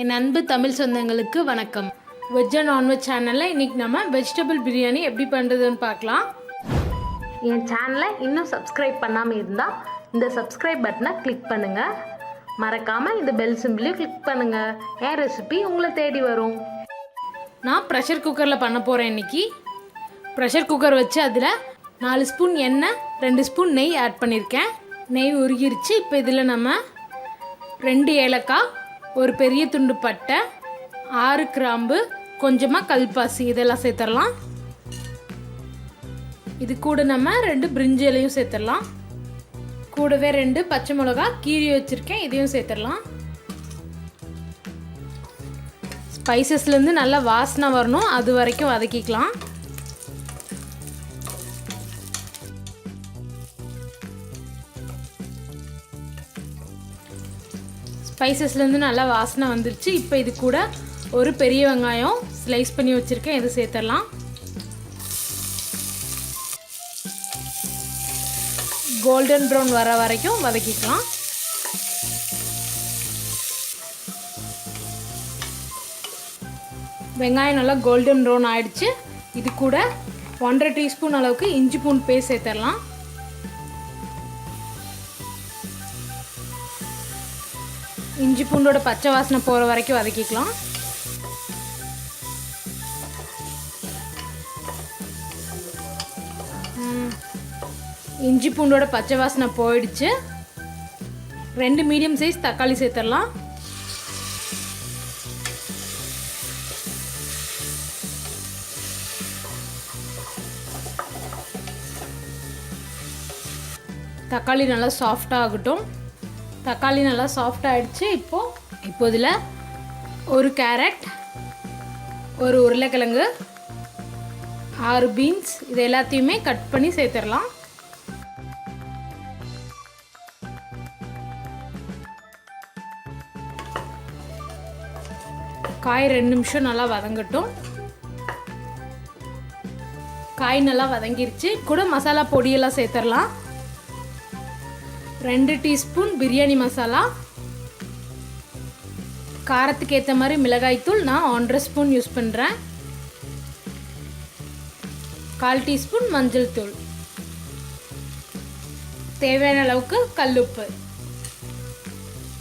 என் அன்பு தமிழ் சொந்தங்களுக்கு வணக்கம். வெஜ் அண்ட் நான்வெஜ் சேனலில் இன்றைக்கி நம்ம வெஜிடபிள் பிரியாணி எப்படி பண்ணுறதுன்னு பார்க்கலாம். என் சேனலை இன்னும் சப்ஸ்கிரைப் பண்ணாமல் இருந்தால் இந்த சப்ஸ்கிரைப் பட்டனை கிளிக் பண்ணுங்கள். மறக்காமல் இந்த பெல் சிம்பிளையும் கிளிக் பண்ணுங்கள். என் ரெசிபி உங்களை தேடி வரும். நான் ப்ரெஷர் குக்கரில் பண்ண போகிறேன். இன்றைக்கி ப்ரெஷர் குக்கர் வச்சு அதில் 4 ஸ்பூன் எண்ணெய் 2 ஸ்பூன் நெய் ஆட் பண்ணியிருக்கேன். நெய் உருகிருச்சு. இப்போ இதில் நம்ம 2 ஏலக்காய், ஒரு பெரிய துண்டு பட்டை, 6 கிராம்பு, கொஞ்சமாக கல்பாசி இதெல்லாம் சேர்த்துடலாம். இது கூட நம்ம 2 பிரிஞ்சி இலையும் சேர்த்துடலாம். கூடவே 2 பச்சை மிளகா கீரி வச்சுருக்கேன், இதையும் சேர்த்துடலாம். ஸ்பைசஸ்லேருந்து நல்லா வாசனை வரணும், அது வரைக்கும் வதக்கிக்கலாம். ஸ்பைசஸ்லேருந்து நல்லா வாசனை வந்துருச்சு. இப்போ இது கூட ஒரு பெரிய வெங்காயம் ஸ்லைஸ் பண்ணி வச்சுருக்கேன், இதை சேர்த்துடலாம். கோல்டன் ப்ரௌன் வர வரைக்கும் வதக்கிக்கலாம். வெங்காயம் நல்லா கோல்டன் ப்ரௌன் ஆயிடுச்சு. இது கூட 1.5 டீஸ்பூன் அளவுக்கு இஞ்சி பூண்டு பேஸ்ட் சேர்த்துடலாம். இஞ்சி பூண்டோட பச்சை வாசனை போகிற வரைக்கும் வதக்கிக்கலாம். இஞ்சி பூண்டோட பச்சை வாசனை போயிடுச்சு. 2 மீடியம் சைஸ் தக்காளி சேர்த்துடலாம். தக்காளி நல்லா சாஃப்டாக ஆகட்டும். தக்காளி நல்லா சாஃப்டாக ஆகிடுச்சு. இப்போ இதில் ஒரு கேரட், ஒரு உருளைக்கிழங்கு, 6 பீன்ஸ் இது எல்லாத்தையுமே கட் பண்ணி சேர்த்துடலாம். காய் 2 நிமிஷம் நல்லா வதங்கட்டும். காய் நல்லா வதங்கிருச்சு. கூட மசாலா பொடியெல்லாம் சேர்த்துடலாம். 2 டீஸ்பூன் பிரியாணி மசாலா, காரத்துக்கு ஏற்ற மாதிரி மிளகாய்த்தூள் நான் 1.5 ஸ்பூன் யூஸ் பண்ணுறேன். 1/4 டீஸ்பூன் மஞ்சள் தூள், தேவையான அளவுக்கு கல்லுப்பு,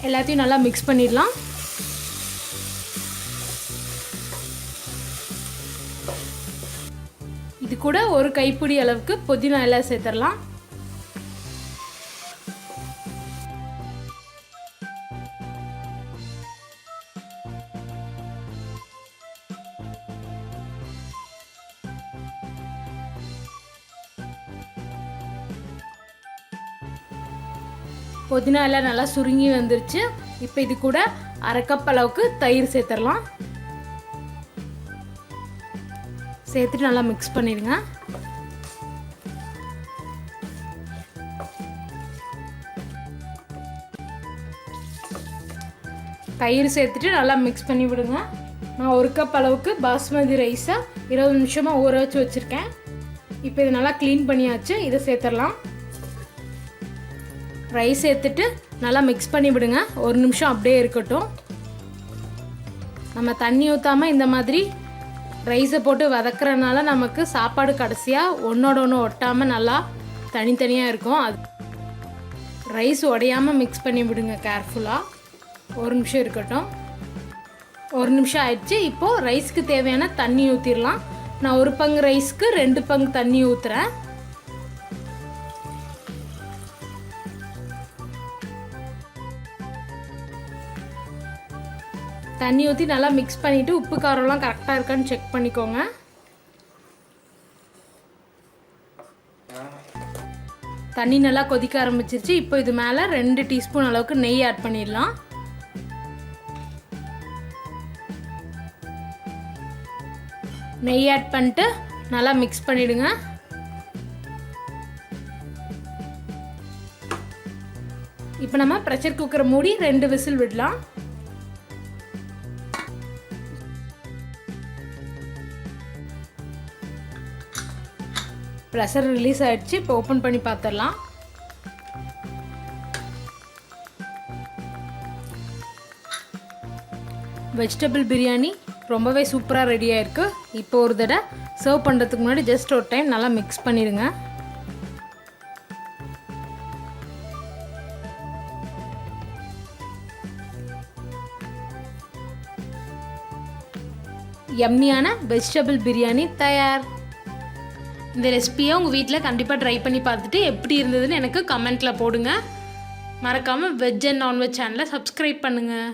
எல்லாத்தையும் நல்லா மிக்ஸ் பண்ணிடலாம். இது கூட ஒரு கைப்பிடி அளவுக்கு புதினா இலை சேர்த்துடலாம். புதினா எல்லாம் நல்லா சுருங்கி வந்துருச்சு. இப்போ இது கூட 1/2 கப் அளவுக்கு தயிர் சேர்த்துடலாம். சேர்த்துட்டு நல்லா மிக்ஸ் பண்ணிடுங்க. தயிர் சேர்த்துட்டு நல்லா மிக்ஸ் பண்ணி விடுங்க. நான் 1 கப் அளவுக்கு பாஸ்மதி ரைஸை 20 நிமிஷமாக ஊற வச்சு வச்சுருக்கேன். இப்போ இது நல்லா க்ளீன் பண்ணியாச்சு. இதை சேர்த்துடலாம். ரைஸ் சேர்த்துட்டு நல்லா மிக்ஸ் பண்ணி விடுங்க. 1 நிமிஷம் அப்படியே இருக்கட்டும். நம்ம தண்ணி ஊற்றாமல் இந்த மாதிரி ரைஸை போட்டு வதக்குறதுனால நமக்கு சாப்பாடு கடைசியாக ஒன்றோட ஒன்று ஒட்டாமல் நல்லா தனித்தனியாக இருக்கும். அது ரைஸ் உடையாமல் மிக்ஸ் பண்ணி விடுங்க கேர்ஃபுல்லாக. 1 நிமிஷம் இருக்கட்டும். 1 நிமிஷம் ஆயிடுச்சு. இப்போது ரைஸ்க்கு தேவையான தண்ணி ஊற்றிடலாம். நான் 1 பங்கு ரைஸ்க்கு 2 பங்கு தண்ணி ஊற்றுறேன். தண்ணி ஊற்றி நல்லா மிக்ஸ் பண்ணிவிட்டு உப்பு காரம்லாம் கரெக்டாக இருக்கான்னு செக் பண்ணிக்கோங்க. தண்ணி நல்லா கொதிக்க ஆரம்பிச்சிருச்சு. இப்போ இது மேலே 2 டீஸ்பூன் அளவுக்கு நெய் ஆட் பண்ணிடலாம். நெய் ஆட் பண்ணிட்டு நல்லா மிக்ஸ் பண்ணிவிடுங்க. இப்போ நம்ம ப்ரெஷர் குக்கரை மூடி 2 விசில் விடலாம். ப்ரெஷர் ரிலீஸ் ஆகிடுச்சு. இப்போ ஓப்பன் பண்ணி பார்த்துடலாம். வெஜிடபிள் பிரியாணி ரொம்பவே சூப்பராக ரெடியாக இருக்குது. இப்போ ஒரு தடவை சர்வ் பண்ணுறதுக்கு முன்னாடி ஜஸ்ட் ஒரு டைம் நல்லா மிக்ஸ் பண்ணிடுங்க. யம்மியான வெஜிடபிள் பிரியாணி தயார். இந்த ரெசிபியை உங்கள் வீட்டில் கண்டிப்பாக ட்ரை பண்ணி பார்த்துட்டு எப்படி இருந்ததுன்னு எனக்கு கமெண்ட்டில் போடுங்க. மறக்காமல் வெஜ் அண்ட் நான்வெஜ் சேனலை சப்ஸ்கிரைப் பண்ணுங்கள்.